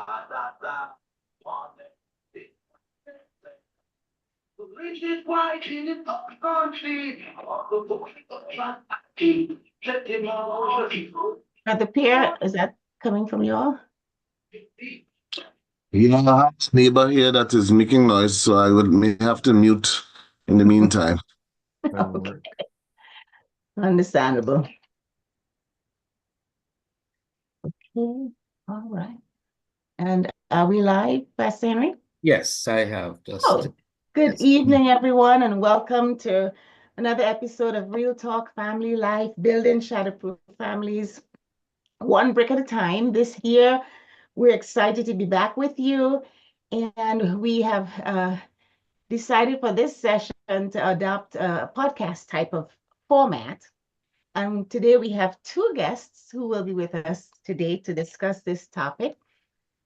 Brother Pierre, is that coming from you all? Yeah, I have a neighbor here that is making noise, so may have to mute in the meantime. Okay, understandable. Okay, all right. And are we live, Pastor Henry? Yes, I have just. Oh, good Yes. evening, everyone, and welcome to another episode of Real Talk Family Life, building shatterproof families, one brick at a time. This year, we're excited to be back with you, and we have decided for this session to adopt a podcast type of format. And today we have two guests who will be with us today to discuss this topic.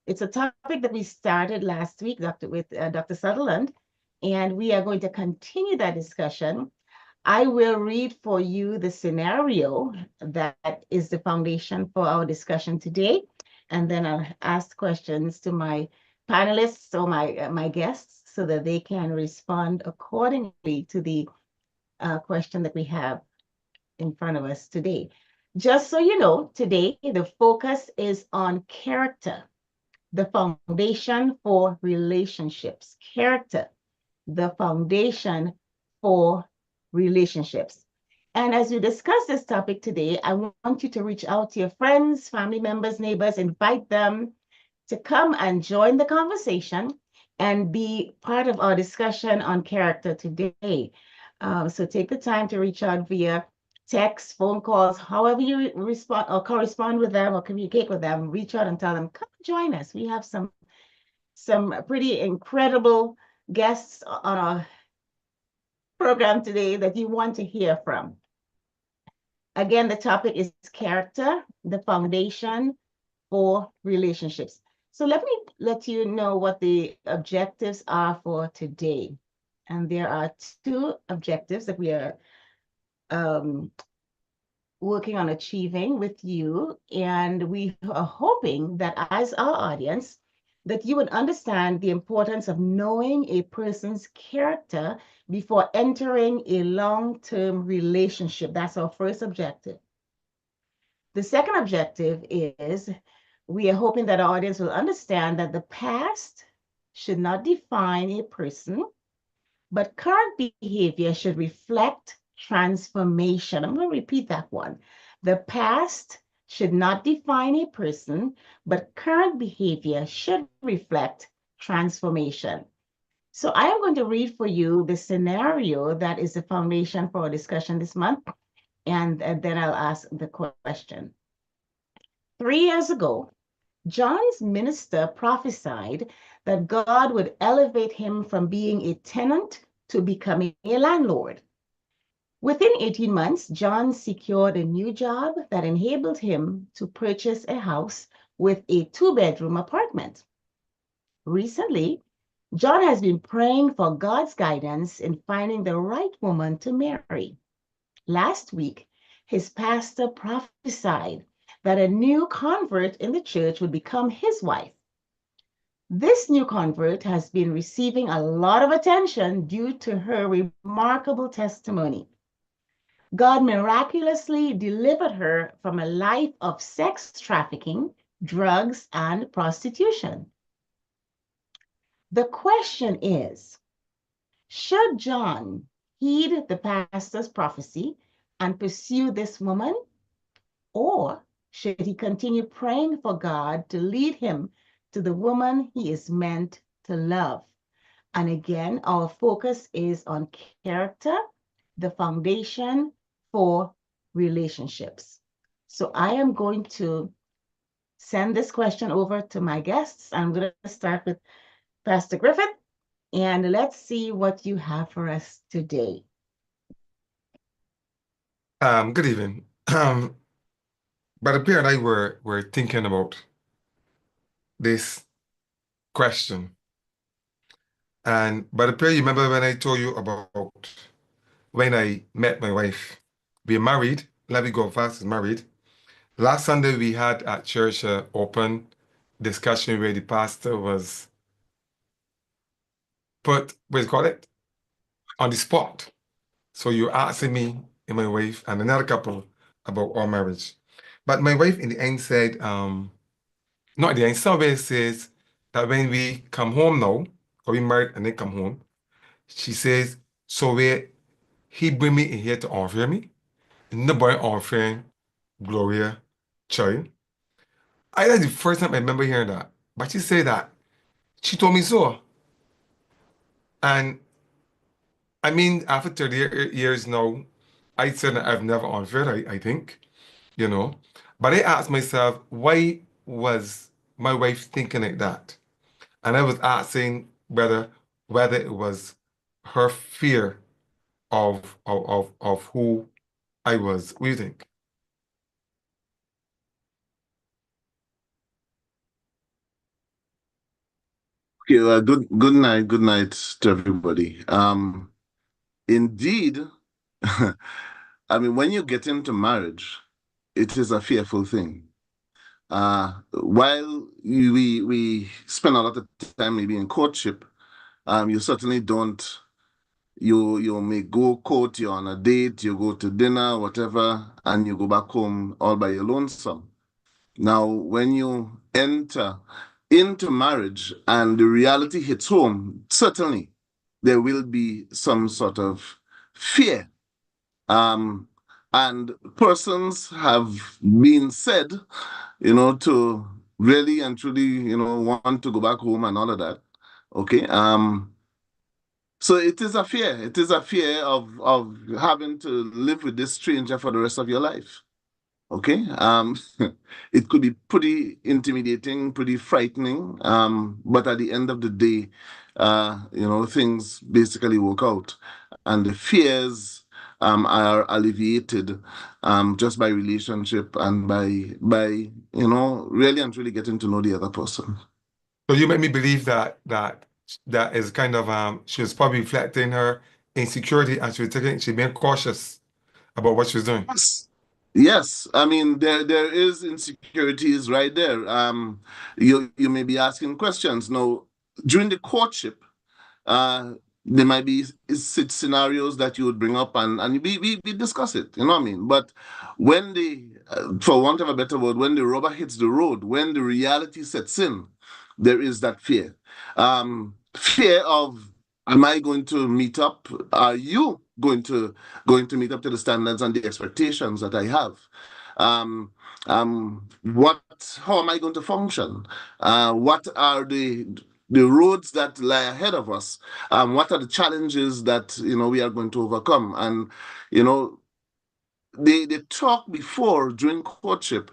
It's a topic that we started last week, with Dr. Sutherland, and we are going to continue that discussion. I will read for you the scenario that is the foundation for our discussion today, and then I'll ask questions to my panelists or my guests so that they can respond accordingly to the question that we have in front of us today. Just so you know, today the focus is on character, the foundation for relationships. Character, the foundation for relationships. And as we discuss this topic today, I want you to reach out to your friends, family members, neighbors, invite them to come and join the conversation and be part of our discussion on character today. So take the time to reach out via text, phone calls, however you respond or correspond with them or communicate with them, reach out and tell them, come join us. We have some pretty incredible guests on our program today that you want to hear from. Again, the topic is character, the foundation for relationships. So let me let you know what the objectives are for today. And there are two objectives that we are working on achieving with you. And we are hoping that as our audience, that you would understand the importance of knowing a person's character before entering a long-term relationship. That's our first objective. The second objective is we are hoping that our audience will understand that the past should not define a person, but current behavior should reflect transformation. I'm going to repeat that one. The past should not define a person, but current behavior should reflect transformation. So I am going to read for you the scenario that is the foundation for our discussion this month, and then I'll ask the question. 3 years ago, John's minister prophesied that God would elevate him from being a tenant to becoming a landlord. Within 18 months, John secured a new job that enabled him to purchase a house with a 2-bedroom apartment. Recently, John has been praying for God's guidance in finding the right woman to marry. Last week, his pastor prophesied that a new convert in the church would become his wife. This new convert has been receiving a lot of attention due to her remarkable testimony. God miraculously delivered her from a life of sex trafficking, drugs, and prostitution. The question is, should John heed the pastor's prophecy and pursue this woman, or should he continue praying for God to lead him to the woman he is meant to love? And again, our focus is on character, the foundation for relationships. So I am going to send this question over to my guests. I'm going to start with Pastor Griffith, and let's see what you have for us today. Good evening. Brother Pierre and I were thinking about this question. And Brother Pierre, you remember when I told you about when I met my wife? We're married. Let me go fast, is married. Last Sunday we had at church open discussion where the pastor was put, what do you call it, on the spot. So you're asking me and my wife and another couple about our marriage. But my wife in the end said, not in the end, somewhere says that when we come home now, or we married and then come home, she says, so where he bring me in here to offer me, nobody offering Gloria child. That's the first time I remember hearing that. But she said that. She told me so. And I mean, after 30 years now, I said that I've never unfair, I think, you know. But I asked myself, why was my wife thinking like that? And I was asking whether it was her fear of who I was. What do you think? Okay, good night to everybody. Indeed, I mean, when you get into marriage, it is a fearful thing. While we spend a lot of time maybe in courtship, you certainly don't. You may go court, you're on a date, you go to dinner, whatever, and you go back home all by your lonesome. Now, when you enter into marriage and the reality hits home, certainly there will be some sort of fear. And persons have been said, to really and truly, want to go back home and all of that. Okay. So it is a fear. It is a fear of having to live with this stranger for the rest of your life. Okay. It could be pretty intimidating, pretty frightening. But at the end of the day, things basically work out, and the fears are alleviated just by relationship and by really and truly getting to know the other person. So you make me believe that is kind of she was probably reflecting her insecurity and she being cautious about what she was doing. Yes, I mean there is insecurities right there. You may be asking questions now during the courtship. There might be scenarios that you would bring up and we discuss it. You know what I mean? But when for want of a better word, when the rubber hits the road, when the reality sets in, there is that fear. Fear of, am I going to meet up? Are you going to meet up to the standards and the expectations that I have? How am I going to function? What are the roads that lie ahead of us? What are the challenges that we are going to overcome? And the talk before during courtship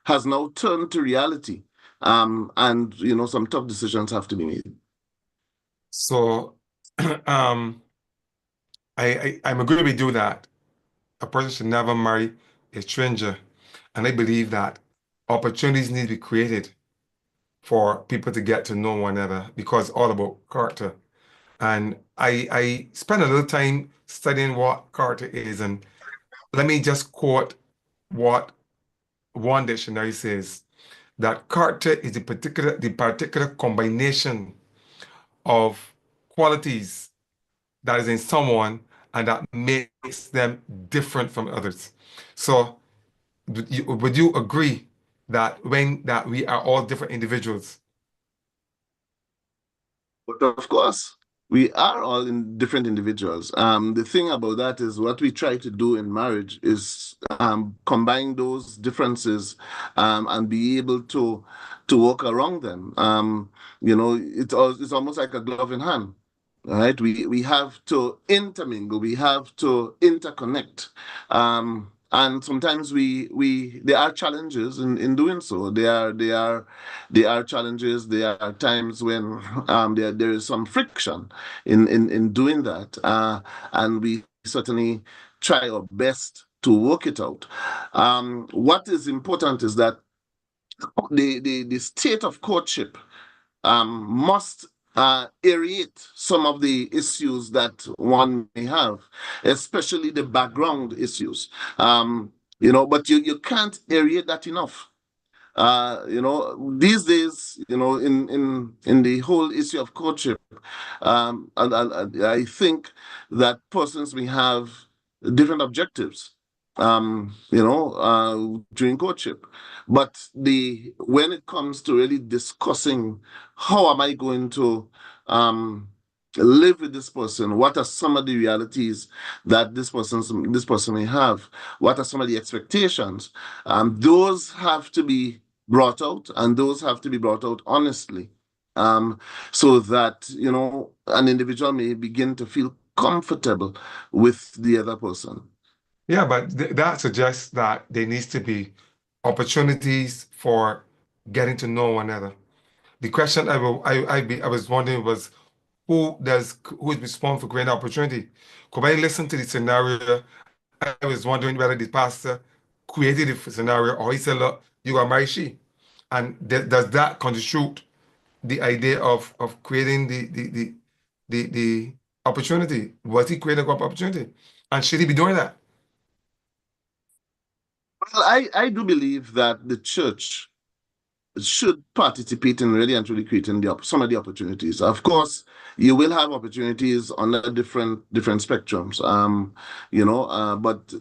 has now turned to reality. And some tough decisions have to be made. So I'm agreeing with you that a person should never marry a stranger. And I believe that opportunities need to be created for people to get to know one another because it's all about character. And I spent a little time studying what character is. And let me just quote what one dictionary says, that character is the particular combination of qualities that is in someone and that makes them different from others. So would you agree that we are all different individuals? But of course, we are all different individuals. The thing about that is what we try to do in marriage is combine those differences and be able to work around them. It's almost like a glove in hand. Right, we have to intermingle, we have to interconnect, and sometimes there are challenges in doing so. There are challenges. There are times when there is some friction in doing that, and we certainly try our best to work it out. What is important is that the state of courtship must aerate some of the issues that one may have, especially the background issues. But you can't aerate that enough. These days, in the whole issue of courtship, and I think that persons may have different objectives, during courtship. But when it comes to really discussing how am I going to live with this person, what are some of the realities that this person may have, what are some of the expectations, those have to be brought out, and those have to be brought out honestly, so that an individual may begin to feel comfortable with the other person. Yeah, but that suggests that there needs to be opportunities for getting to know one another. The question I was wondering was who is responsible for creating opportunity? Because when I listened to the scenario, I was wondering whether the pastor created the scenario or he said, look, you are marry she. And does that constitute the idea of creating the opportunity? Was he creating an opportunity? And should he be doing that? Well, I do believe that the church should participate in really and truly creating some of the opportunities. Of course, you will have opportunities on the different spectrums, but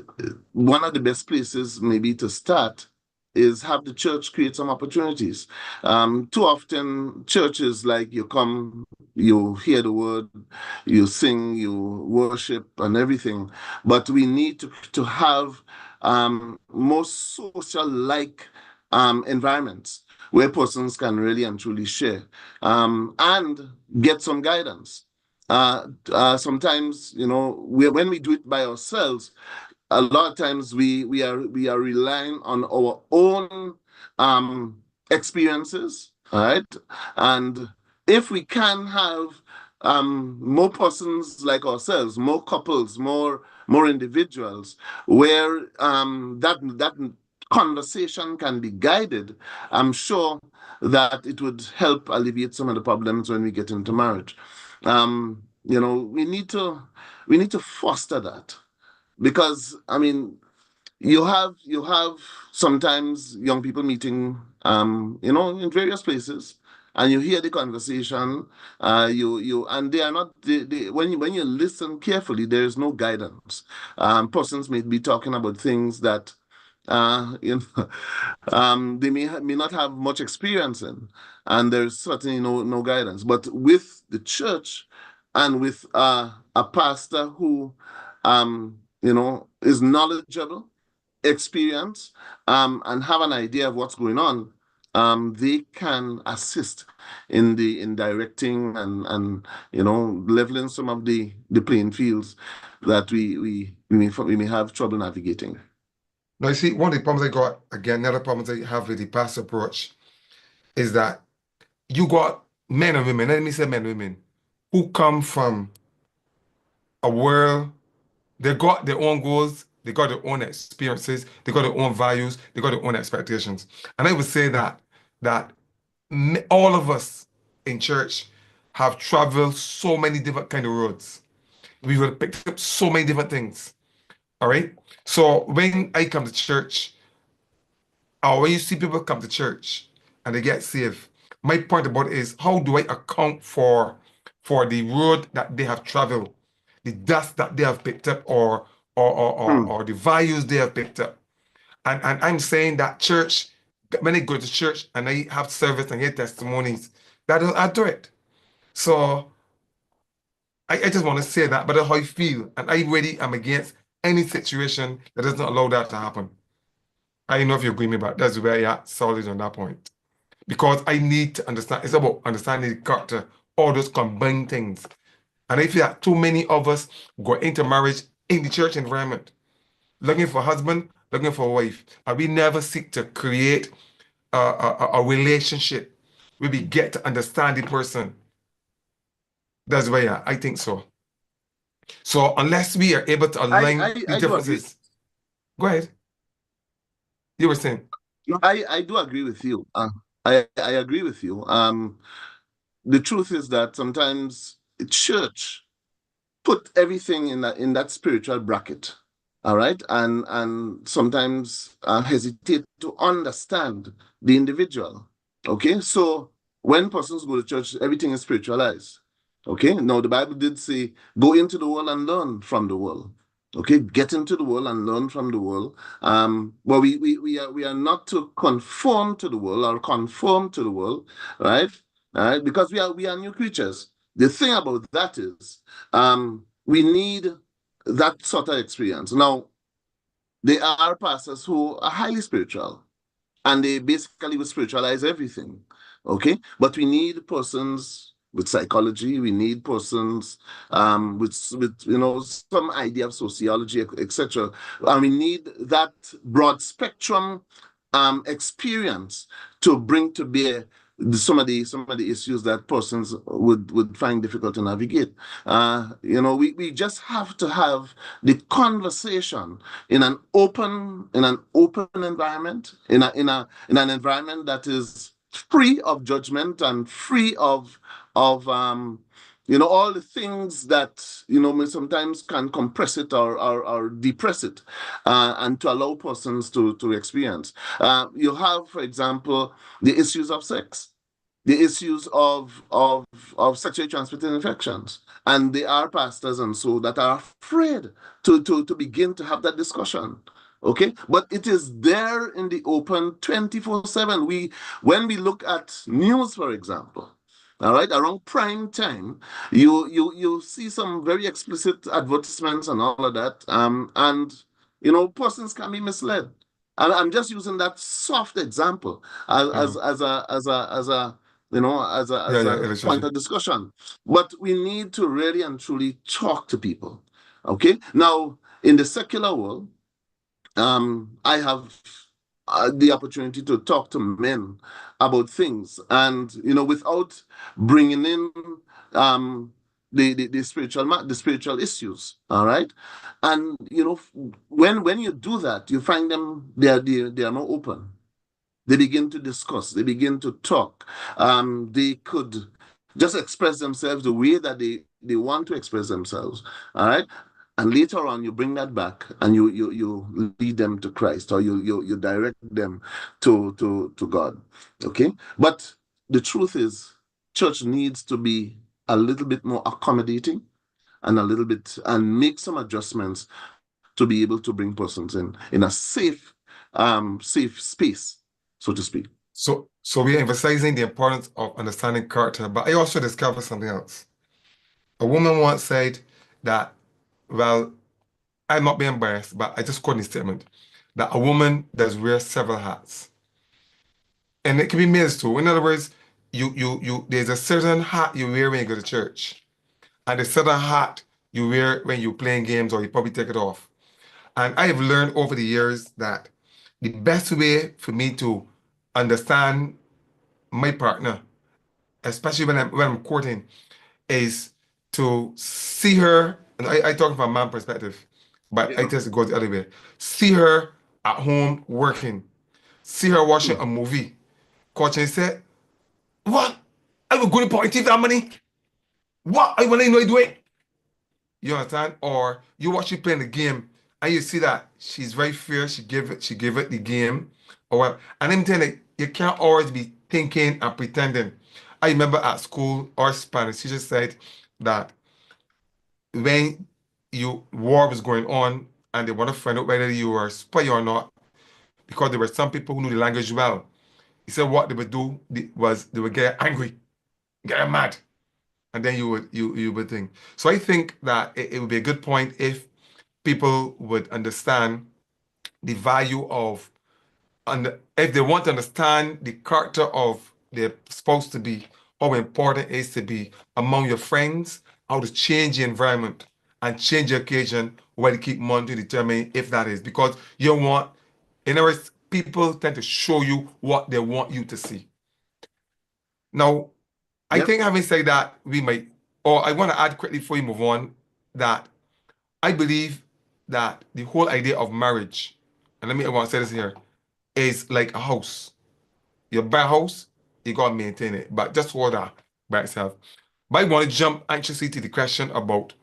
one of the best places maybe to start is have the church create some opportunities. Too often, churches, like, you come, you hear the word, you sing, you worship and everything, but we need to have more social-like environments where persons can really and truly share and get some guidance. Sometimes, when we do it by ourselves, a lot of times we are relying on our own experiences, all right? And if we can have more persons like ourselves, more couples, more individuals, where that conversation can be guided, I'm sure that it would help alleviate some of the problems when we get into marriage. We need to foster that, because you have sometimes young people meeting in various places, and you hear the conversation, and they are not, when you listen carefully, there is no guidance. Persons may be talking about things that they may not have much experience in, and there's certainly no guidance. But with the church and with a pastor who is knowledgeable, experienced, and have an idea of what's going on, they can assist in directing and leveling some of the playing fields that we may have trouble navigating. Now, you see, one of the problems I got, again, another problems I have with the pastor approach is that you got men and women, let me say men and women, who come from a world, they got their own goals, they got their own experiences, they got their own values, they got their own expectations. And I would say that all of us in church have traveled so many different kind of roads. We would have picked up so many different things. All right. So when I come to church, or when you see people come to church and they get saved, my point about it is, how do I account for the road that they have traveled, the dust that they have picked up, or the values they have picked up? And I'm saying that church, when I go to church and I have service and hear testimonies, that doesn't add to it. So I just want to say that, but that's how I feel. And I really am against any situation that doesn't allow that to happen. I don't know if you agree with me, but that's where you're solid on that point. Because I need to understand, it's about understanding the character, all those combined things. And I feel that too many of us go into marriage in the church environment, looking for a husband, looking for a wife, and we never seek to create a relationship where we get to understand the person. That's where I think so. So unless we are able to align the differences. Go ahead. You were saying. No, I do agree with you. I agree with you. The truth is that sometimes the church put everything in that spiritual bracket. all right, and sometimes hesitate to understand the individual. Okay, so when persons go to church, everything is spiritualized. Okay, now the Bible did say, go into the world and learn from the world. Okay, get into the world and learn from the world. But we are not to conform to the world or conform to the world, right? All right, because we are new creatures. The thing about that is, we need that sort of experience. Now, there are pastors who are highly spiritual and they basically will spiritualize everything. Okay. But we need persons with psychology, we need persons with some idea of sociology, etc. And we need that broad spectrum experience to bring to bear some of the issues that persons would find difficult to navigate. We just have to have the conversation in an open environment, in an environment that is free of judgment and free of all the things that may sometimes can compress it or depress it, and to allow persons to experience. You have, for example, the issues of sex, the issues of sexually transmitted infections, and there are pastors and so that are afraid to begin to have that discussion. Okay, but it is there in the open 24/7. When we look at news, for example, all right, around prime time, you see some very explicit advertisements and all of that, and persons can be misled. And I'm just using that soft example as a as a point illustration. of discussion. But we need to really and truly talk to people. Okay. Now, in the secular world, I have the opportunity to talk to men about things, and without bringing in the spiritual issues. All right, and when you do that, you find them they are more open. They begin to discuss, they begin to talk. They could just express themselves the way that they want to express themselves. All right. And later on, you bring that back and you lead them to Christ, or you direct them to God. Okay. But the truth is, church needs to be a little bit more accommodating and make some adjustments to be able to bring persons in a safe space, so to speak. So we're emphasizing the importance of understanding character, but I also discovered something else. A woman once said that, well, I'm not being biased, but I just quote the statement that a woman does wear several hats. And it can be males too. In other words, there's a certain hat you wear when you go to church, and a certain hat you wear when you're playing games or you probably take it off. And I have learned over the years that the best way for me to understand my partner, especially when I'm courting, is to see her, and I talk from a man perspective, but I just go the other way. See her at home working, see her watching a movie, coaching, say, what? I will go to party that money. What? I want to know doing. You understand? Or you watch her playing the game and you see that she's very fair, she gave it the game, or what. And I'm telling you, you can't always be thinking and pretending. I remember at school, our Spanish teacher said that when war was going on and they want to find out whether you were a spy or not, because there were some people who knew the language well. He said what they would do was they would get angry, get mad, and then you would think. So I think that it would be a good point if people would understand the value of, and if they want to understand the character of they're supposed to be, how important it is to be among your friends, how to change the environment and change the occasion where to keep money to determine if that is. Because you want, in other words, people tend to show you what they want you to see. Now, I think having said that, I want to add quickly before we move on, that I believe that the whole idea of marriage, and I want to say this here, is like a house. You buy a house, you gotta maintain it, but just order by itself. But I want to jump anxiously to the question about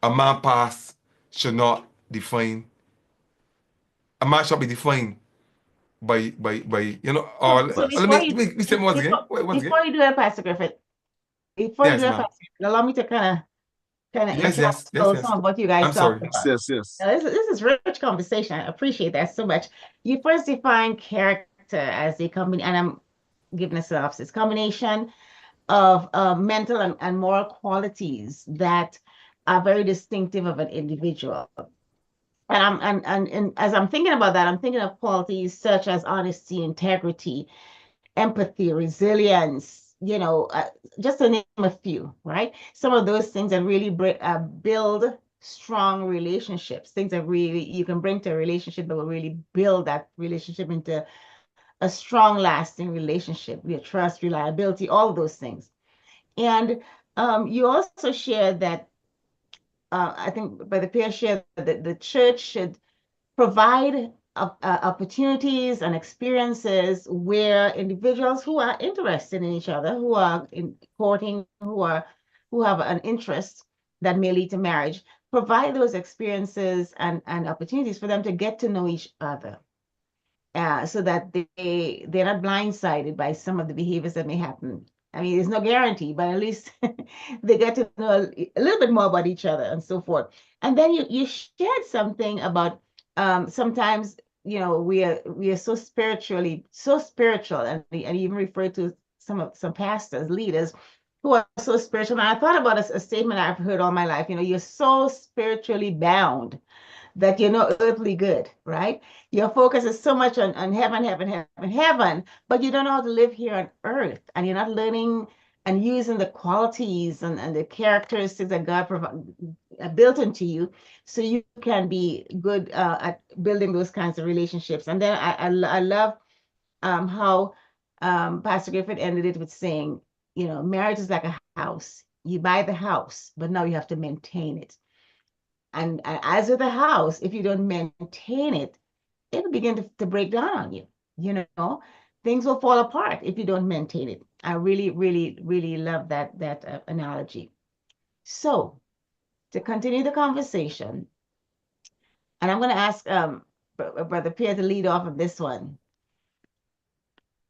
a man past should not define a man shall be defined by or So let before me say once again. Once again. before you do that, Pastor Griffith, before you do Yes, that, ma'am. Pastor Griffith, allow me to kind of Yes. encapsulate some of what you guys I'm sorry. talked about. Yes. Now, this is rich conversation. I appreciate that so much. You first define character as a combination, and I'm giving a synopsis, combination of mental and moral qualities that are very distinctive of an individual. And as I'm thinking about that, I'm thinking of qualities such as honesty, integrity, empathy, resilience, just to name a few, right? Some of those things that really build strong relationships, things that really you can bring to a relationship that will really build that relationship into a strong, lasting relationship, your trust, reliability, all of those things. And you also shared that I think Brother Pierre shared that the church should provide opportunities and experiences where individuals who are interested in each other, who are courting, who have an interest that may lead to marriage, provide those experiences and opportunities for them to get to know each other. So that they're not blindsided by some of the behaviors that may happen. I mean, there's no guarantee, but at least they get to know a little bit more about each other and so forth. And then you shared something about sometimes we are so spiritual, and even referred to some pastors, leaders who are so spiritual. And I thought about a statement I've heard all my life. You're so spiritually bound that you're no earthly good, right? Your focus is so much on heaven, but you don't know how to live here on earth, and you're not learning and using the qualities and the characteristics that God built into you, so you can be good at building those kinds of relationships. And then I love how Pastor Griffith ended it with saying, marriage is like a house. You buy the house, but now you have to maintain it. And as with a house, if you don't maintain it, it'll begin to break down on you. Things will fall apart if you don't maintain it. I really, really, really love that analogy. So to continue the conversation, and I'm going to ask Brother Pierre to lead off of this one.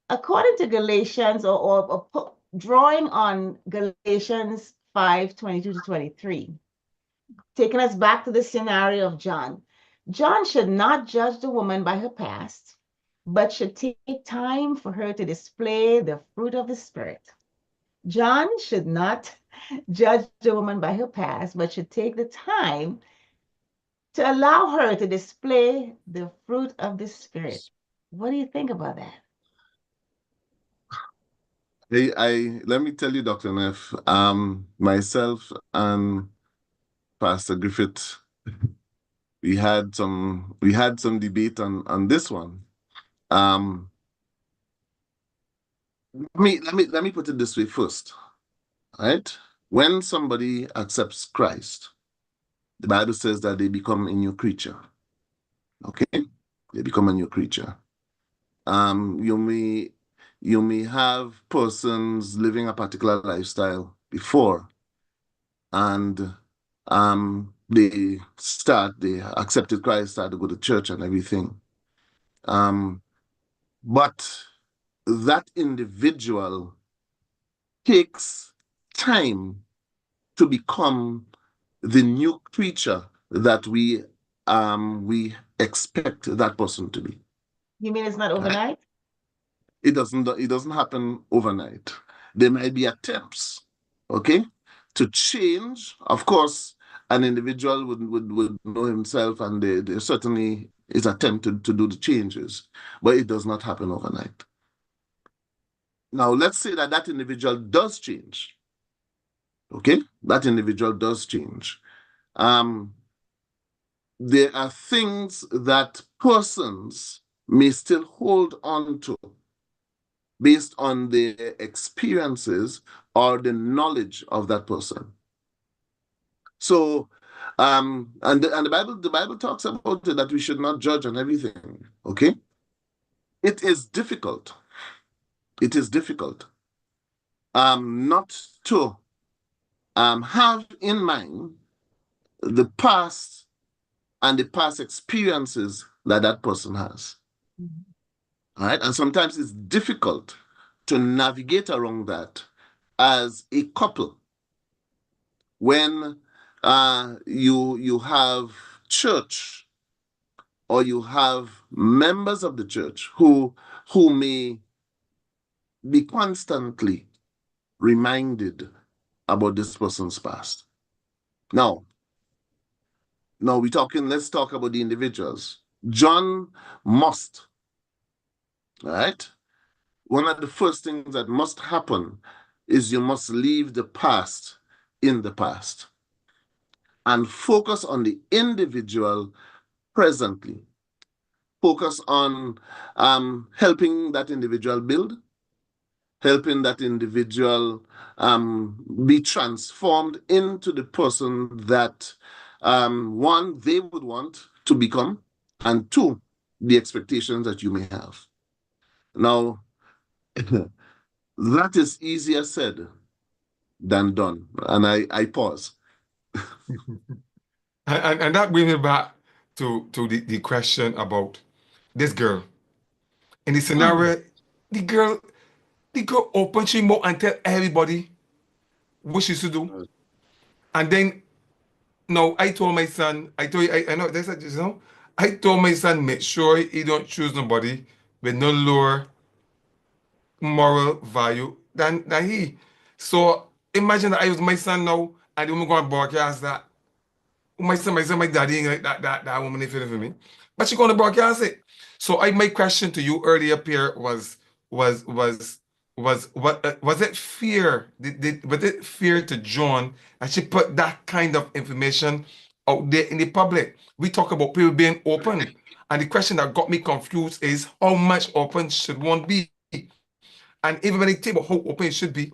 According to Galatians, or drawing on Galatians 5:22-23, taking us back to the scenario of John. John should not judge the woman by her past, but should take time for her to display the fruit of the Spirit. John should not judge the woman by her past, but should take the time to allow her to display the fruit of the Spirit. What do you think about that? Hey, let me tell you, Dr. Neff, myself and Pastor Griffith, we had some debate on this one. Let me put it this way first. Right? When somebody accepts Christ, the Bible says that they become a new creature. Okay? They become a new creature. You may have persons living a particular lifestyle before, and they accepted Christ, started to go to church and everything. But that individual takes time to become the new creature that we expect that person to be. You mean it's not overnight? It doesn't happen overnight. There might be attempts, okay, to change. Of course, an individual would know himself, and there certainly is attempt to do the changes, but it does not happen overnight. Now, let's say that individual does change. Okay, that individual does change. There are things that persons may still hold on to based on their experiences or the knowledge of that person. So, and the Bible talks about it, that we should not judge on everything. Okay, it is difficult. It is difficult. Not to have in mind the past and the past experiences that that person has. All right. And sometimes it's difficult to navigate around that as a couple when you have church or you have members of the church who may be constantly reminded about this person's past. Now let's talk about the individuals. John must, right? One of the first things that must happen is you must leave the past in the past and focus on the individual presently. Focus on helping that individual build, helping that individual be transformed into the person that, one, they would want to become, and two, the expectations that you may have. Now, that is easier said than done. And I pause. And that brings me back to the question about this girl. In the scenario, the girl opened she mouth and tell everybody what she should do. And then no, I told my son, I told you, I know that's you know, I told my son make sure he don't choose nobody with no lower moral value than he. So imagine that I was my son now and the woman going to broadcast that. My daddy ain't like that woman ain't feeling for me. But she gonna broadcast it. So my question to you earlier, Pierre, was was it fear? Was it fear to John and she put that kind of information out there in the public? We talk about people being open. And the question that got me confused is how much open should one be? And even when they think about how open it should be,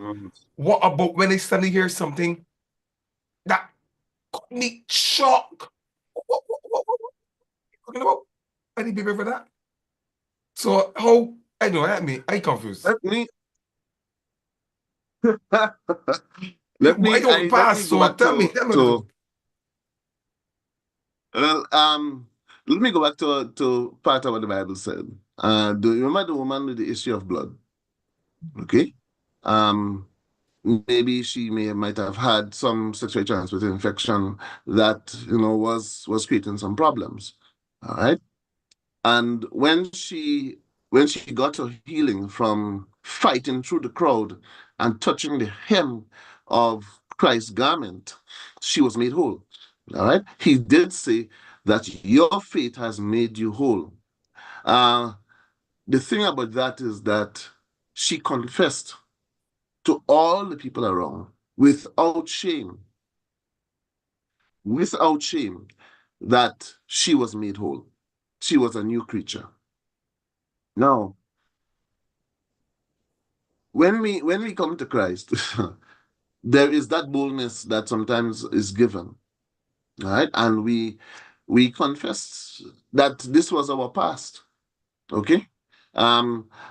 what about when they suddenly hear something that got me shocked? What you talking about? I didn't prepare for that. So how I know that I confused. Let me I don't pass. So tell me. Well, let me go back to part of what the Bible said. Do you remember the woman with the issue of blood? Okay. Maybe she might have had some sexually transmitted infection that was creating some problems. All right. And when she got her healing from fighting through the crowd and touching the hem of Christ's garment, she was made whole. All right. He did say that your faith has made you whole. The thing about that is that she confessed to all the people around without shame, that she was made whole. She was a new creature. Now, when we come to Christ, there is that boldness that sometimes is given, right? And we confess that this was our past, okay? A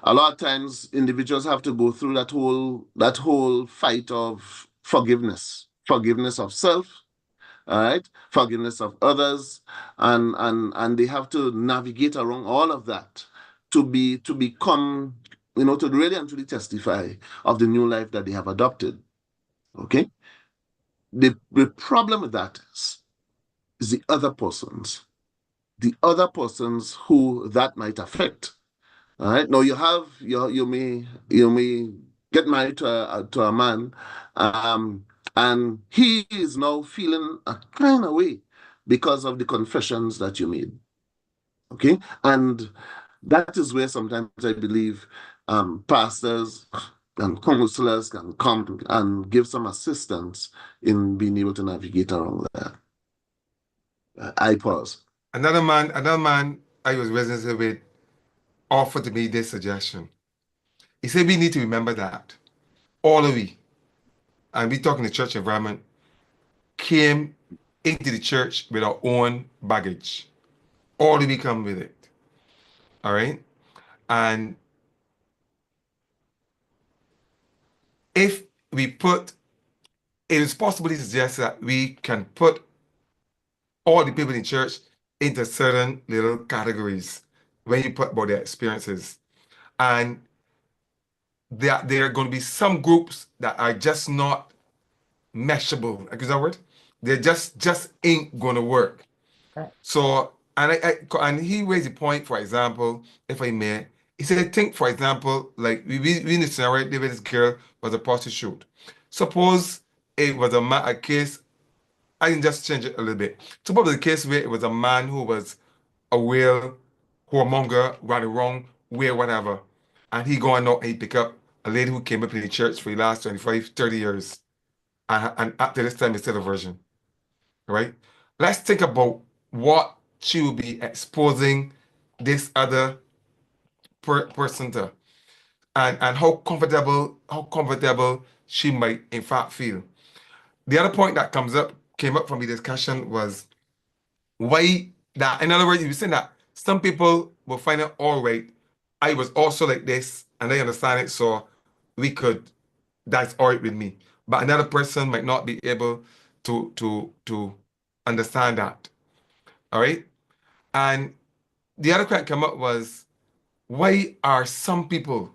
lot of times individuals have to go through that whole fight of forgiveness of self, all right, forgiveness of others, and they have to navigate around all of that to become, to really and truly testify of the new life that they have adopted. Okay. The problem with that is the other persons who that might affect. All right. Now you may get married to a man, and he is now feeling a kind of way because of the confessions that you made. Okay, and that is where sometimes I believe pastors and counselors can come and give some assistance in being able to navigate around that. I pause. Another man I was resonating with offered me this suggestion. He said we need to remember that all of we, and we talk in the church environment, came into the church with our own baggage. All of we come with it. All right? And if we it is possible to suggest that we can put all the people in church into certain little categories when you put about their experiences. And there are going to be some groups that are just not meshable. Like, is that word? They just ain't going to work. Right. So, and he raised a point, for example, if I may, he said, think, for example, like we in the scenario, this girl was a prostitute. Suppose it was a case, I can just change it a little bit. Suppose the case where it was a man who was a real whoremonger, ran the wrong way, whatever, and he going out and he pick up a lady who came up in the church for the last 25, 30 years, and after this time, he's still a virgin, right? Let's think about what she will be exposing this other person to, and how comfortable she might in fact feel. The other point that came up from the discussion was why that, in other words, you were saying that some people will find it all right. I was also like this, and they understand it, so that's all right with me. But another person might not be able to understand that. All right. And the other question come up was why will some people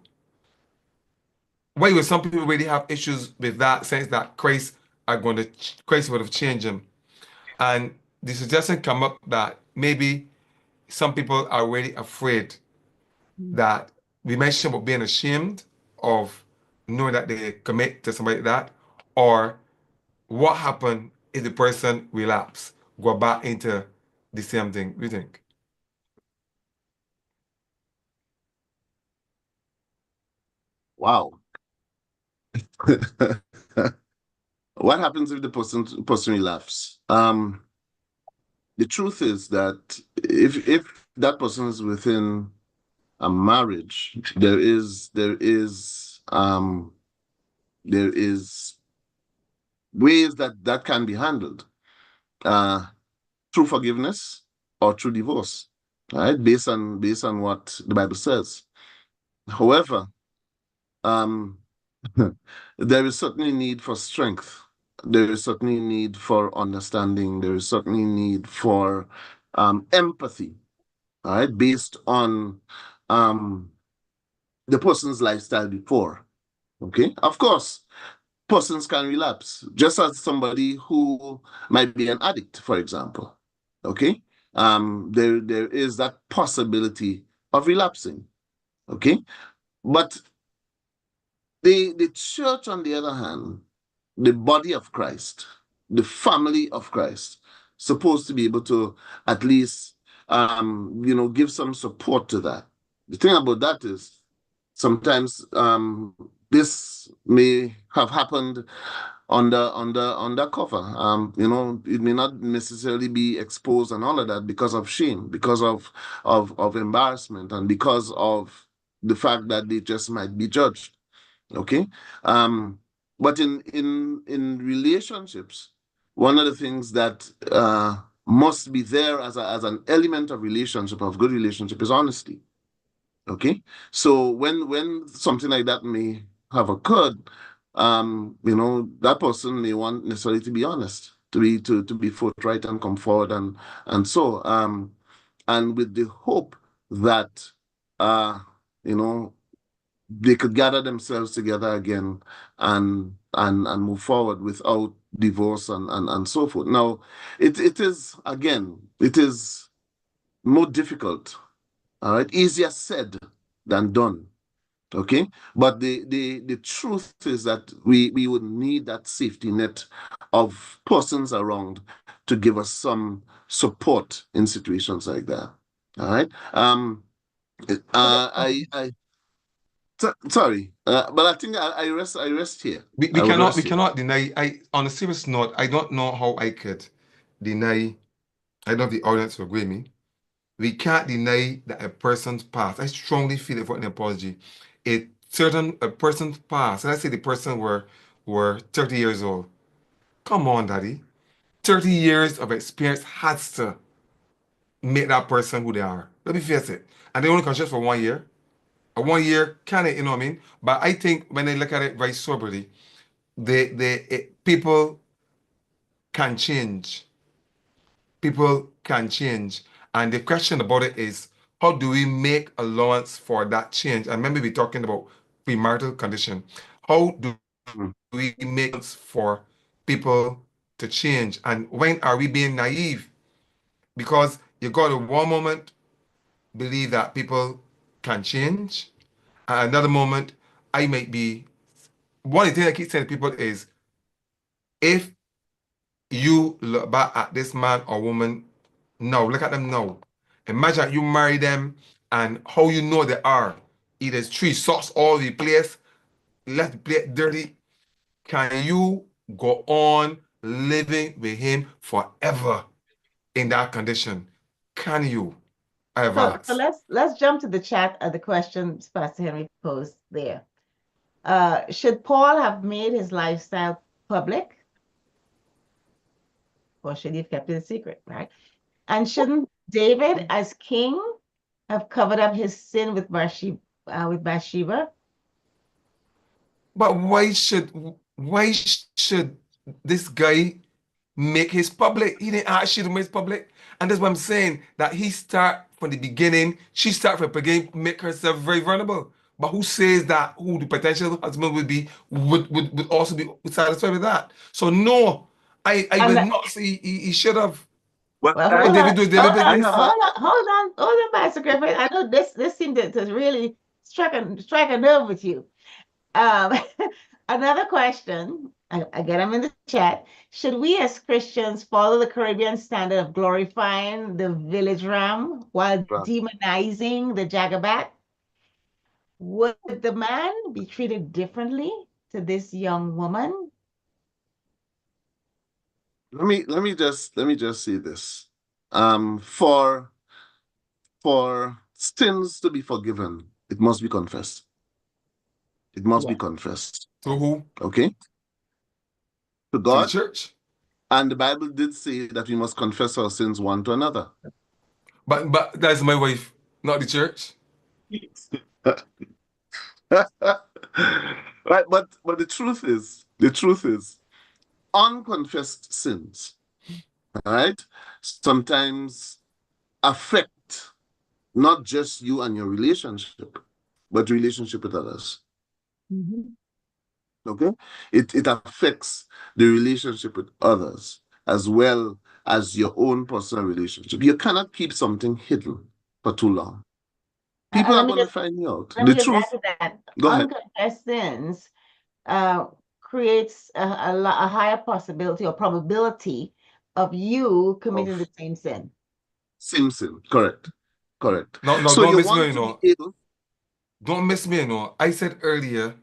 really have issues with that sense that Christ would have changed them? And the suggestion come up that maybe some people are really afraid that we mentioned about being ashamed of knowing that they commit to somebody like that, or what happened if the person relapse, go back into the same thing. What do you think? Wow. What happens if the person relapse? The truth is that if that person is within a marriage, there is ways that can be handled through forgiveness or through divorce, right? Based on what the Bible says. However, there is certainly need for strength. There is certainly need for understanding. There is certainly need for empathy, all right, based on the person's lifestyle before. Okay, of course, persons can relapse, just as somebody who might be an addict, for example. Okay, there is that possibility of relapsing. Okay, but the church, on the other hand, the body of Christ, the family of Christ, supposed to be able to at least give some support to that. The thing about that is sometimes this may have happened under cover. It may not necessarily be exposed and all of that because of shame, because of embarrassment, and because of the fact that they just might be judged. Okay. But in relationships, one of the things that must be there as an element of relationship, of good relationship, is honesty. Okay. So when something like that may have occurred, that person may want necessarily to be honest, to be forthright and come forward and with the hope that you know they could gather themselves together again and move forward without divorce and so forth. Now, it is more difficult, all right, easier said than done. Okay, but the truth is that we would need that safety net of persons around to give us some support in situations like that. All right. Sorry, but I think I rest here. We I would cannot rest here. deny. On a serious note, I don't know how I could deny. I don't know if the audience will agree with me. We can't deny that a person's past. I strongly feel it for an apology. A person's past. Let's say the person were 30 years old. Come on, daddy. 30 years of experience has to make that person who they are. Let me face it. And they only conscious for 1 year. A 1 year kind of, you know what I mean? But I think when I look at it very soberly, people can change. People can change. And the question about it is, how do we make allowance for that change? And remember, we're talking about premarital condition. How do Mm. we make allowance for people to change? And when are we being naive? Because you got to one moment believe that people can change, and another moment I might be. One of the things I keep saying to people is, if you look back at this man or woman now, look at them now. Imagine you marry them and how you know they are. Either it's three socks all the place, let the plate dirty. Can you go on living with him forever in that condition? Can you? I have So asked. let's jump to the chat of the questions Pastor Henry posed there. Should Paul have made his lifestyle public? Or should he have kept it a secret, right? And shouldn't David, as king, have covered up his sin with Bathsheba? But why should this guy make his public? He didn't ask you to make his public. And that's what I'm saying, that he start from the beginning, she start from the beginning, make herself very vulnerable. But who says that who the potential husband would be would also be satisfied with that? So no, I And will not say he should have. Well, well, I, hold David on, do David hold on, business. have hold on, hold on, Pastor Griffin. I know this seemed to really strike a nerve with you. Another question, again, I'm in the chat. Should we as Christians follow the Caribbean standard of glorifying the village ram while Right. demonizing the jagabat? Would the man be treated differently to this young woman? let me just say this. For sins to be forgiven, it must be confessed. It must be Yes. confessed. To who? Okay? To To the God. church. And the Bible did say that we must confess our sins one to another. But that's my wife, not the church. Right, but the truth is, unconfessed sins, right, sometimes affect not just you and your relationship, but relationship with others. Mhm. Okay? It affects the relationship with others as well as your own personal relationship. You cannot keep something hidden for too long. People Let are me going to just find you out. let The me just add truth, to that. go ahead. Unconfessed sins creates a higher possibility or probability of you committing Of the same sin. same sin. Correct. Correct. No, So don't you miss me, want you to know. be able, Don't miss me, you know. I said earlier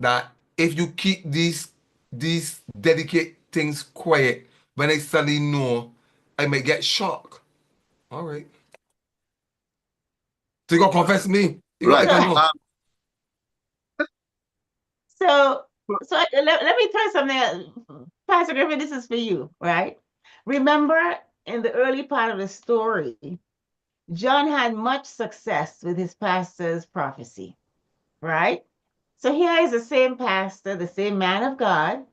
that if you keep these delicate things quiet, when I suddenly know, I may get shocked. All right. So you gonna confess me? I right. can know. So, let me throw something out. Pastor Griffin, this is for you, right? Remember in the early part of the story, John had much success with his pastor's prophecy, right? So here is the same pastor, the same man of God,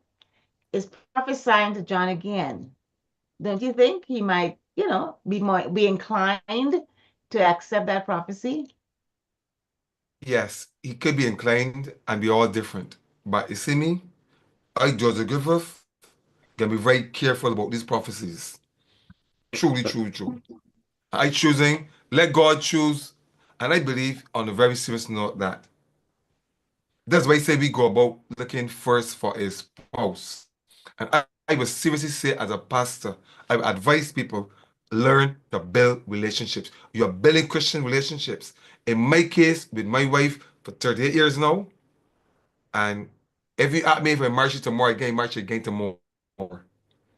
is prophesying to John again. Don't you think he might, be inclined to accept that prophecy? Yes, he could be inclined and be all different. But you see me, I, Joseph Griffith, can be very careful about these prophecies. Truly, truly, true. I choosing, let God choose. And I believe on a very serious note that that's why I say we go about looking first for a spouse. And I would seriously say, as a pastor, I would advise people learn to build relationships. You're building Christian relationships. In my case, with my wife for 38 years now, and if you ask me if I marry you tomorrow, I get married again tomorrow,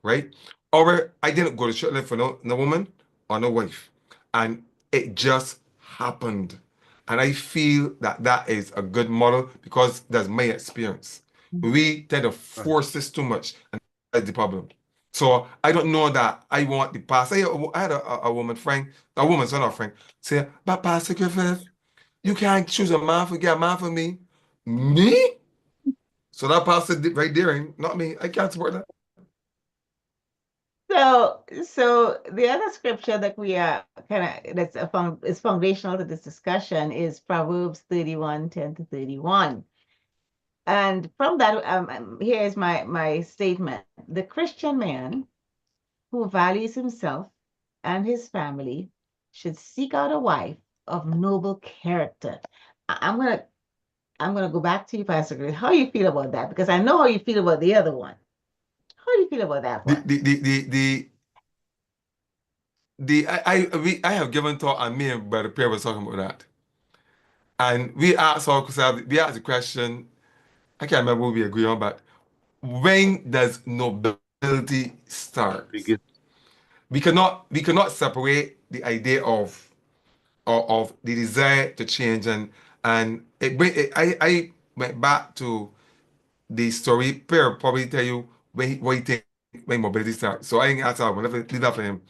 right? Or I didn't go to church for no woman or no wife, and it just happened. And I feel that that is a good model because that's my experience. We tend to force this too much, and that's the problem. So I don't know that I want the pastor. I had a woman friend, a woman, son of friend, say, but Pastor Griffith, you can't choose a man for get a man for me. Me? So that pastor right there, not me. I can't support that. So the other scripture that we are is foundational to this discussion is Proverbs 31:10-31. And from that, here is my statement. The Christian man who values himself and his family should seek out a wife of noble character. I'm gonna go back to you, Pastor Grace. How you feel about that? Because I know how you feel about the other one. How do you feel about that one? I have given thought, and me and Brother Pierre was talking about that. And we asked the question, I can't remember what we agree on, but when does nobility start? Begin. We cannot separate the idea of the desire to change, and I went back to the story. Pierre probably tell you what he think when mobility starts. So I ain't answer that one. Leave that for him.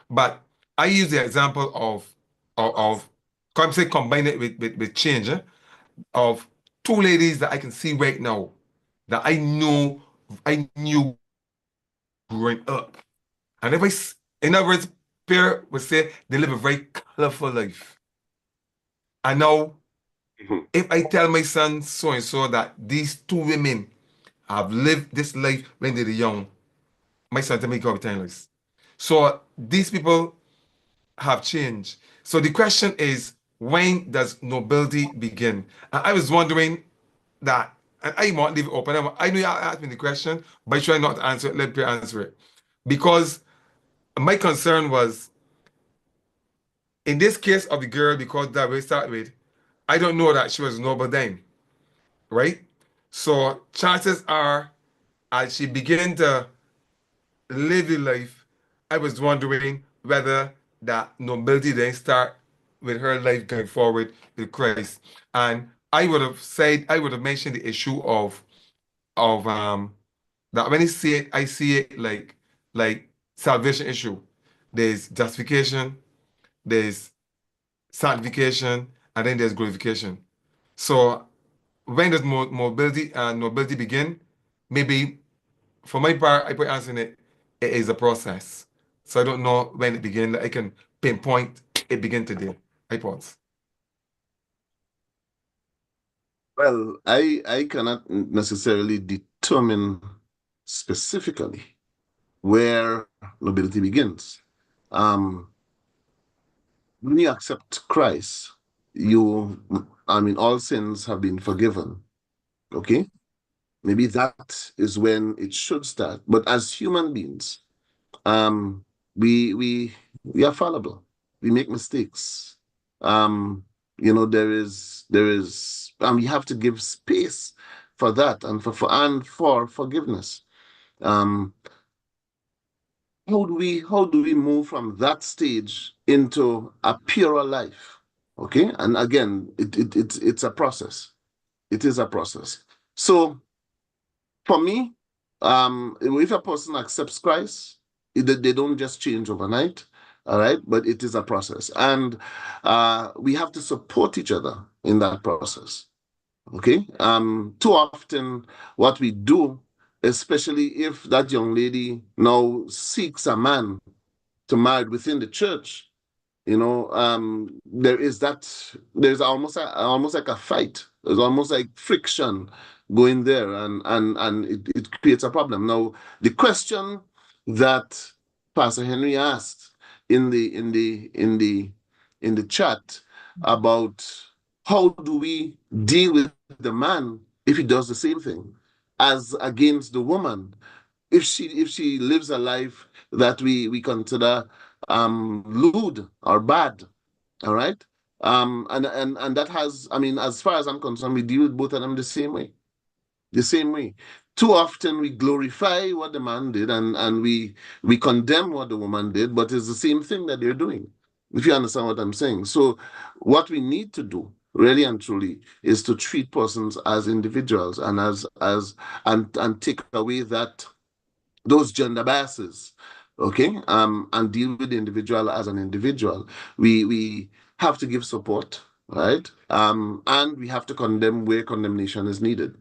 But I use the example of combine it with change, of two ladies that I can see right now that I knew growing up. And in other words, Pierre would say they live a very colorful life. And now, Mhm. if I tell my son so and so that these two women have lived this life when they were young, my son tell me go timeless. So these people have changed. So the question is, when does nobility begin? And I was wondering that, and I won't leave it open. I know you asked me the question, but I try not to answer it. Let Pierre answer it. Because my concern was, in this case of the girl, because that we start with, I don't know that she was noble then, right? So chances are, as she began to live the life, I was wondering whether that nobility then start with her life going forward with Christ. And I would have mentioned the issue of that when I see it like salvation issue. There's justification, there's sanctification, and then there's glorification. So when does mobility and nobility begin? Maybe for my part, I put answering it is a process. So I don't know when it began. I can pinpoint it begin today. I pause. Well, I cannot necessarily determine specifically where nobility begins. When you accept Christ, all sins have been forgiven. Okay? Maybe that is when it should start. But as human beings, we are fallible. We make mistakes. And we have to give space for that and for forgiveness. Um, how do we move from that stage into a purer life? Okay, and again, it's a process. It is a process. So for me, if a person accepts Christ, they don't just change overnight, all right? But it is a process, and we have to support each other in that process. Okay. Too often, what we do, especially if that young lady now seeks a man to marry within the church, there's almost like a fight. There's almost like friction going there, and it creates a problem. Now, the question that Pastor Henry asked in the chat about how do we deal with the man if he does the same thing as against the woman, if she lives a life that we consider lewd or bad, all right? And that has, as far as I'm concerned, we deal with both of them the same way. The same way. Too often we glorify what the man did and we condemn what the woman did, but it's the same thing that they're doing, if you understand what I'm saying. So what we need to do, really and truly, is to treat persons as individuals and and take away those gender biases, okay, and deal with the individual as an individual. We have to give support, right, and we have to condemn where condemnation is needed.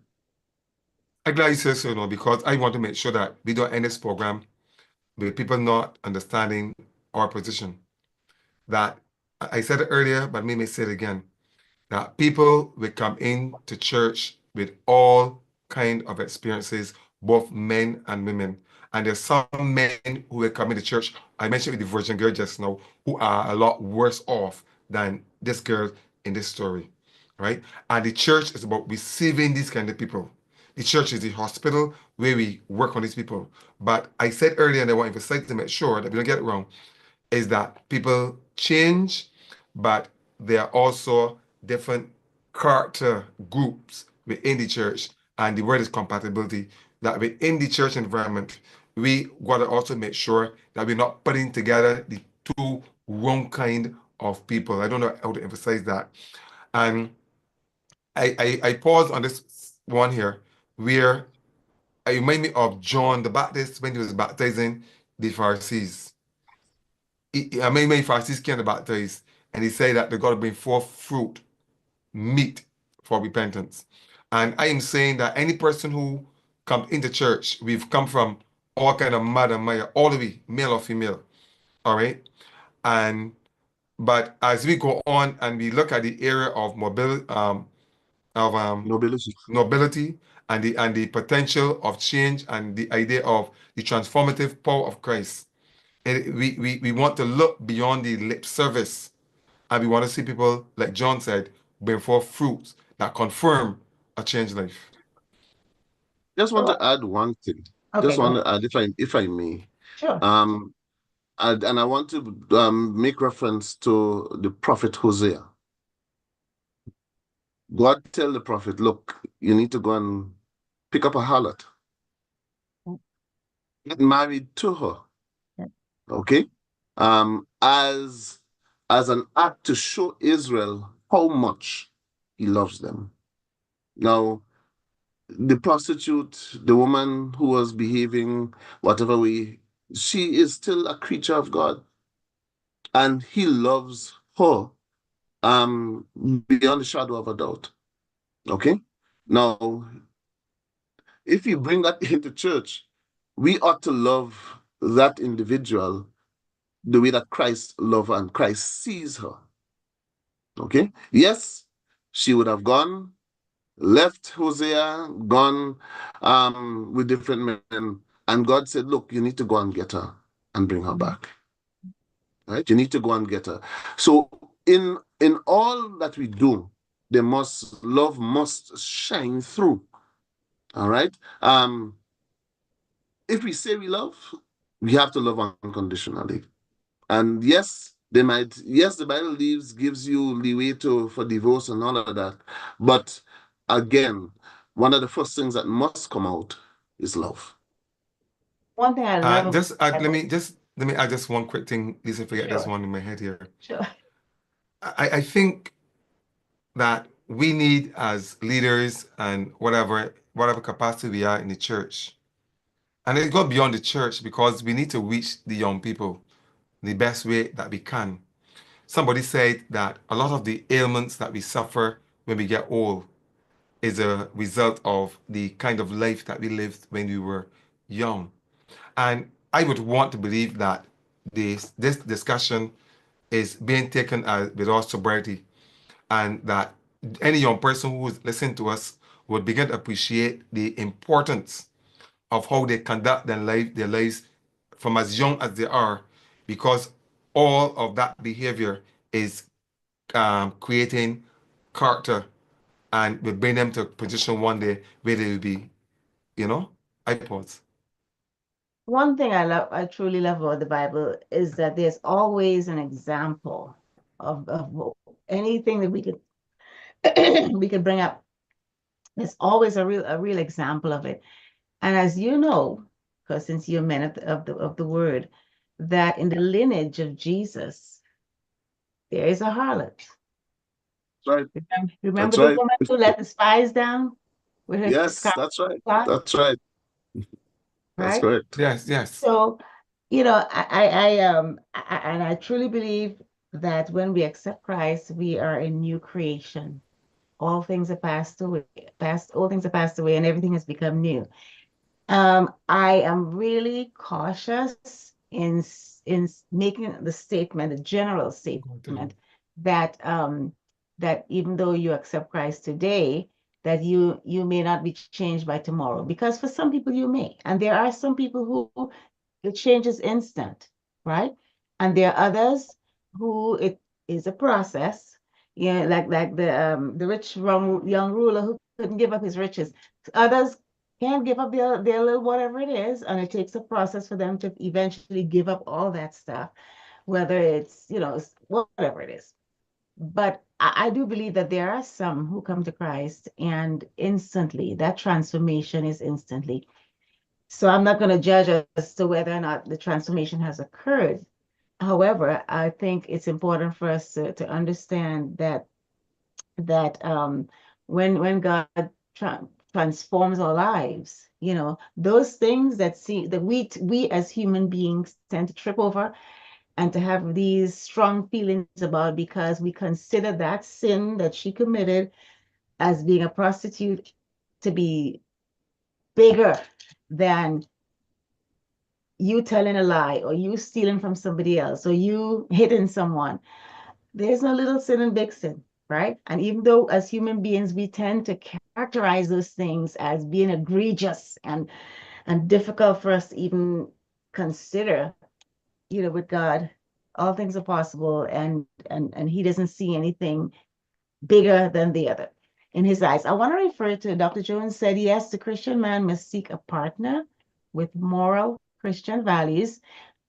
I'm glad you said so, because I want to make sure that we don't end this program with people not understanding our position. That I said it earlier, but let me say it again. That people will come into church with all kind of experiences, both men and women. And there's some men who will come into church. I mentioned with the virgin girl just now, who are a lot worse off than this girl in this story, right? And the church is about receiving these kind of people. The church is the hospital where we work on these people. But I said earlier, and I want to emphasize to make sure that we don't get it wrong, is that people change, but there are also different character groups within the church, and the word is compatibility. That within the church environment, we got to also make sure that we're not putting together the two wrong kind of people. I don't know how to emphasize that. And I pause on this one here, where it remind me of John the Baptist when he was baptizing the Pharisees. Many Pharisees came to baptize, and he said that they got to bring forth fruit, meat for repentance. And I am saying that any person who comes into church, we've come from all kind of mud and mire, all the way, male or female. All right. And but as we go on and we look at the area of mobility, Nobility. nobility and the potential of change and the idea of the transformative power of Christ. We want to look beyond the lip service, and we want to see people, like John said, bring forth fruits that confirm a changed life. Just want So, to add one thing. okay, Just go want ahead. to add, if I may. Sure. And I want to make reference to the prophet Hosea. God tell the prophet, look, you need to go and pick up a harlot, get married to her. Yeah. Okay? As an act to show Israel how much he loves them. Now, the prostitute, the woman who was behaving whatever way, she is still a creature of God. And he loves her beyond the shadow of a doubt. Okay? Now, if you bring that into church, we ought to love that individual the way that Christ loves her and Christ sees her. Okay? Yes, she would have gone, left Hosea, gone with different men, and God said, look, you need to go and get her and bring her back. Right? You need to go and get her. So in all that we do, love must shine through. All right. If we say we love, we have to love unconditionally. And yes, the Bible gives you leeway for divorce and all of that. But again, one of the first things that must come out is love. One thing I love about Let me add just one quick thing, Lisa, forget there's Sure. one in my head here. Sure. I think that we need, as leaders and whatever capacity we are in the church, and it goes beyond the church, because we need to reach the young people the best way that we can. Somebody said that a lot of the ailments that we suffer when we get old is a result of the kind of life that we lived when we were young. And I would want to believe that this discussion is being taken with all sobriety, and that any young person who is listening to us would begin to appreciate the importance of how they conduct their lives from as young as they are, because all of that behavior is creating character, and will bring them to a position one day where they will be, iPods. One thing I truly love about the Bible is that there's always an example of anything that we could we could bring up. There's always a real example of it. And as you know, because since you're men of the word, that in the lineage of Jesus, there is a harlot. Right. Remember That's the right. woman who let the spies down with her Yes, scarf, that's right. right? That's right. That's Right? correct. Yes. So, and I truly believe that when we accept Christ, we are a new creation. All things are passed away, all things are passed away, and everything has become new. I am really cautious in making the statement, the general statement, that that even though you accept Christ today, that you may not be changed by tomorrow. Because for some people you may, and there are some people who the change is instant, right? And there are others who it is a process. Yeah, like the rich young ruler who couldn't give up his riches. Others can't give up their little whatever it is, and it takes a process for them to eventually give up all that stuff, whether it's, whatever it is. But I do believe that there are some who come to Christ and instantly, that transformation is instantly. So I'm not going to judge as to whether or not the transformation has occurred. However, I think it's important for us to understand that when God transforms our lives, those things that we as human beings tend to trip over and to have these strong feelings about, because we consider that sin that she committed as being a prostitute to be bigger than you telling a lie, or you stealing from somebody else, or you hitting someone. There's no little sin and big sin, right? And even though as human beings, we tend to characterize those things as being egregious and difficult for us to even consider, with God, all things are possible, and he doesn't see anything bigger than the other in his eyes. I want to refer to Dr. Jones said, yes, the Christian man must seek a partner with moral Christian values,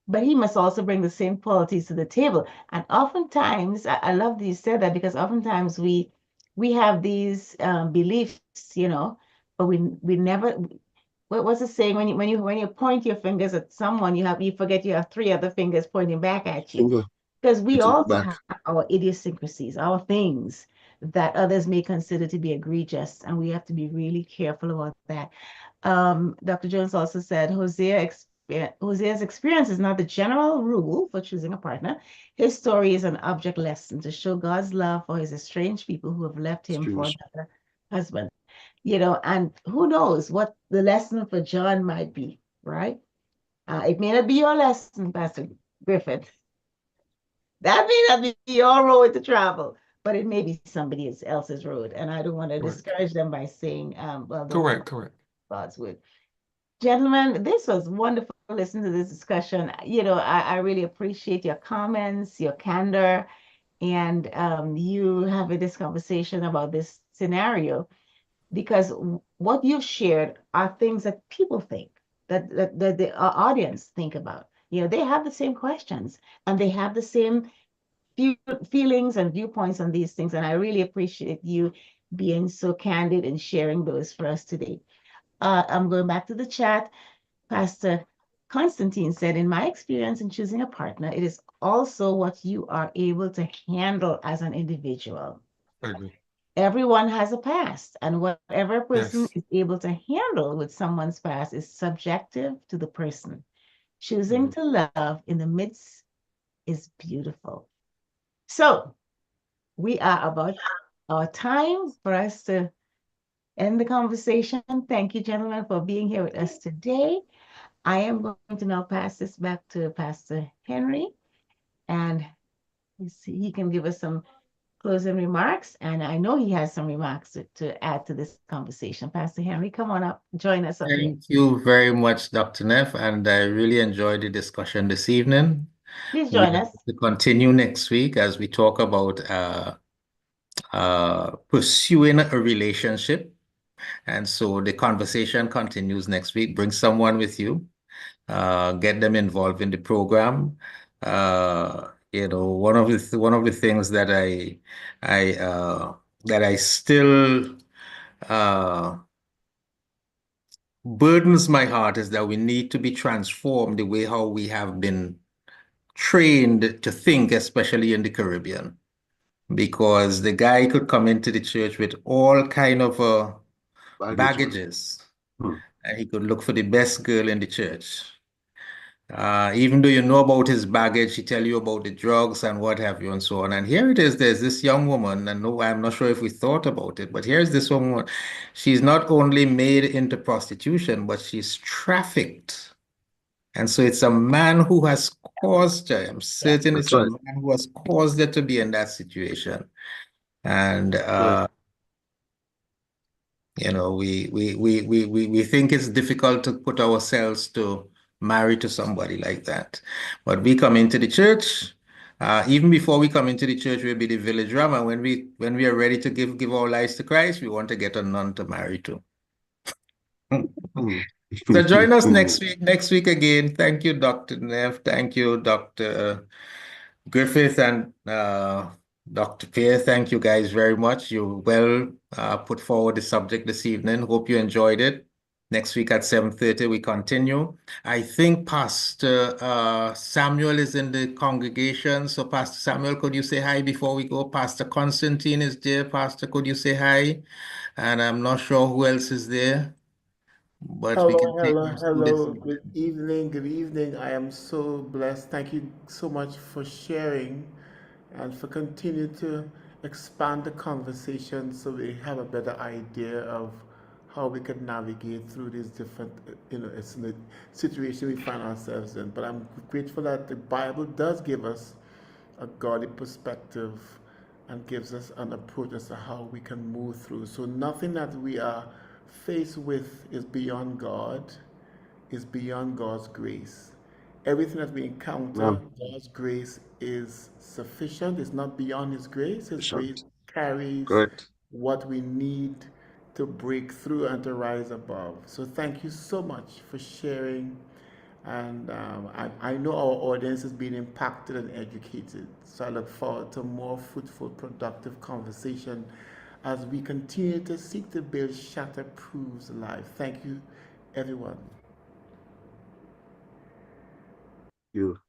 but he must also bring the same qualities to the table. And oftentimes, I love that you said that, because oftentimes we have these beliefs, but we never. What's the saying, when you point your fingers at someone, you forget you have three other fingers pointing back at you, Finger because we to also back. have our idiosyncrasies, our things that others may consider to be egregious, and we have to be really careful about that. Dr. Jones also said Hosea's experience is not the general rule for choosing a partner. His story is an object lesson to show God's love for his estranged people who have left him for Strange. another husband. And who knows what the lesson for John might be, right? It may not be your lesson, Pastor Griffith. That may not be your road to travel, but it may be somebody else's road. And I don't want to Correct. discourage them by saying, well, don't Correct. God's word. Gentlemen, this was wonderful to listen to this discussion. I really appreciate your comments, your candor, and you having this conversation about this scenario, because what you've shared are things that people think, that the audience think about. They have the same questions, and they have the same feelings and viewpoints on these things. And I really appreciate you being so candid and sharing those for us today. I'm going back to the chat. Pastor Constantine said, in my experience in choosing a partner, it is also what you are able to handle as an individual. I agree. Everyone has a past, and whatever a person Yes. is able to handle with someone's past is subjective to the person. Choosing to love in the midst is beautiful. So we are about our time for us to end the conversation. Thank you, gentlemen, for being here with us today. I am going to now pass this back to Pastor Henry, and he can give us some closing remarks. And I know he has some remarks to add to this conversation. Pastor Henry, come on up, join us up here. Thank you very much, Dr. Neff, and I really enjoyed the discussion this evening. Please We'll join us. continue next week as we talk about pursuing a relationship. And so the conversation continues next week. Bring someone with you, get them involved in the program. One of the things that I still burdens my heart is that we need to be transformed the way how we have been trained to think, especially in the Caribbean, because the guy could come into the church with all kind of baggages, Hmm. and he could look for the best girl in the church. Even though you know about his baggage, she tell you about the drugs and what have you and so on. And here it is, there's this young woman, and no, I'm not sure if we thought about it, but here's this woman. She's not only made into prostitution, but she's trafficked. And so it's a man who has caused her. I'm certain it's That's a right. man who has caused her to be in that situation. And Right. you know, we think it's difficult to put ourselves to marry to somebody like that. But we come into the church, even before we come into the church, we'll be the village ram. And when we are ready to give our lives to Christ, we want to get a nun to marry to. So join us next week again. Thank you, Dr. Neff. Thank you, Dr. Griffith and Dr. Pierre. Thank you guys very much. You well put forward the subject this evening. Hope you enjoyed it. Next week at 7:30, we continue. I think Pastor Samuel is in the congregation. So Pastor Samuel, could you say hi before we go? Pastor Constantine is there. Pastor, could you say hi? And I'm not sure who else is there, but we Hello, can take hello, them through this. hello. Good evening, good evening. I am so blessed. Thank you so much for sharing and for continuing to expand the conversation so we have a better idea of how we can navigate through these different, it's the situation we find ourselves in. But I'm grateful that the Bible does give us a godly perspective and gives us an approach as to how we can move through. So nothing that we are faced with is beyond God, is beyond God's grace. Everything that we encounter, God's grace is sufficient. It's not beyond His grace. His grace carries Correct. what we need to break through and to rise above. So thank you so much for sharing. And I know our audience is being impacted and educated. So I look forward to more fruitful, productive conversation as we continue to seek to build Shatterproof's life. Thank you, everyone. You.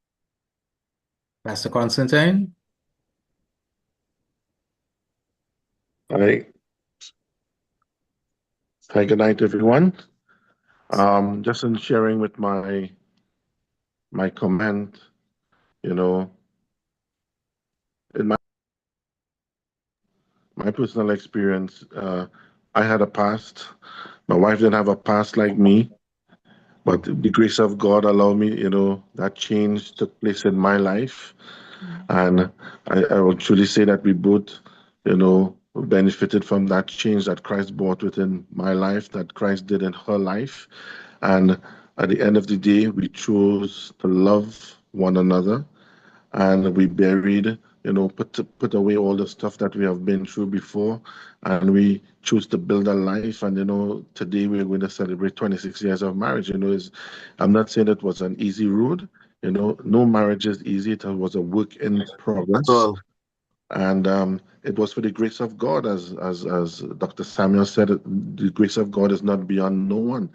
Pastor Constantine? Hi. Hi, good night, everyone. Just in sharing with my comment, in my personal experience, I had a past. My wife didn't have a past like me, but the grace of God allowed me, that change took place in my life. And I will truly say that we both, benefited from that change that Christ brought within my life, that Christ did in her life. And at the end of the day, we chose to love one another, and we buried, put away all the stuff that we have been through before, and we choose to build a life. And today we're going to celebrate 26 years of marriage. I'm not saying it was an easy road. No marriage is easy. It was a work in At progress. all. And it was for the grace of God, as Dr. Samuel said, the grace of God is not beyond no one.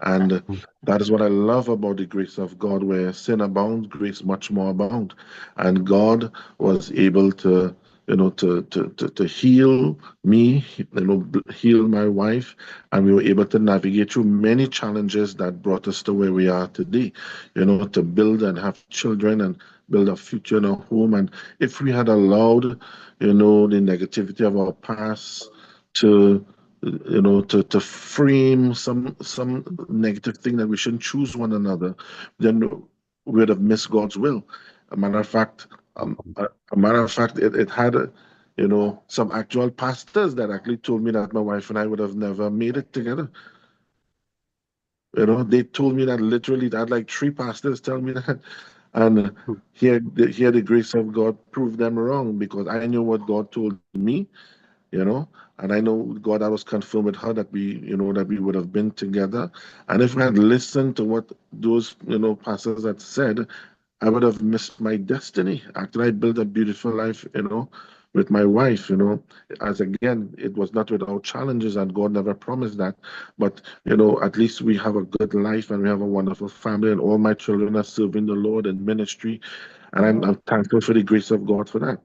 And that is what I love about the grace of God, where sin abounds, grace much more abound. And God was able to, to heal me, heal my wife, and we were able to navigate through many challenges that brought us to where we are today, to build and have children and build a future in our home. And if we had allowed, the negativity of our past to, to frame some negative thing that we shouldn't choose one another, then we would have missed God's will. A matter of fact, it had, some actual pastors that actually told me that my wife and I would have never made it together. They told me that literally. I had like 3 pastors tell me that. And here the grace of God proved them wrong, because I knew what God told me, and I know God, I was confirmed with her that we would have been together. And if I had listened to what those, pastors had said, I would have missed my destiny. After I built a beautiful life, with my wife, as again, it was not without challenges, and God never promised that. But, at least we have a good life and we have a wonderful family, and all my children are serving the Lord in ministry. And I'm thankful for the grace of God for that.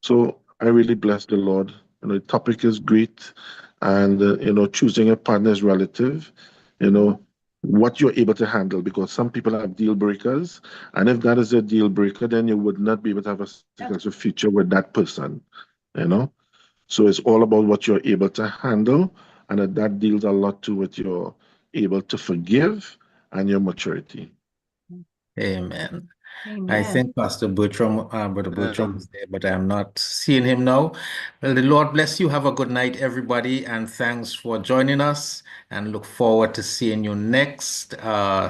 So I really bless the Lord. The topic is great, and, choosing a partner is relative. what you're able to handle, because some people have deal breakers, and if that is a deal breaker, then you would not be able to have a successful future with that person, you know. So it's all about what you're able to handle, and that deals a lot to what you're able to forgive and your maturity. Amen. I Amen. think Pastor Bertram, Brother Bertram is there, but I'm not seeing him now. Well, the Lord bless you. Have a good night, everybody, and thanks for joining us. And look forward to seeing you next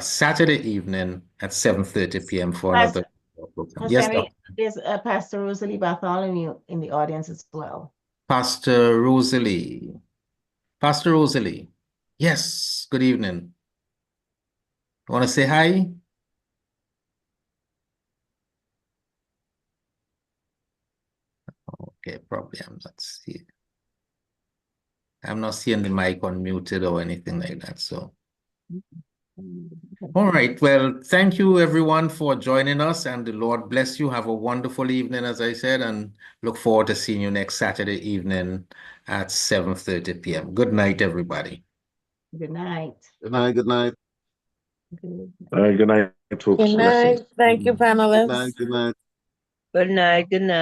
Saturday evening at 7:30 p.m. for another program. Yes, Pastor, Doctor. there's Pastor Rosalie Bartholomew in the audience as well. Pastor Rosalie. Pastor Rosalie. Yes, good evening. Want to say hi? Okay, probably I'm not seeing the mic unmuted or anything like that. So, all right. Well, thank you everyone for joining us, and the Lord bless you. Have a wonderful evening, as I said, and look forward to seeing you next Saturday evening at 7:30 p.m. Good night, everybody. Good night. Good night. Good night. Good night, folks. Good night. Blessings. Thank you, Good night. panelists. Good night. Good night. Good night.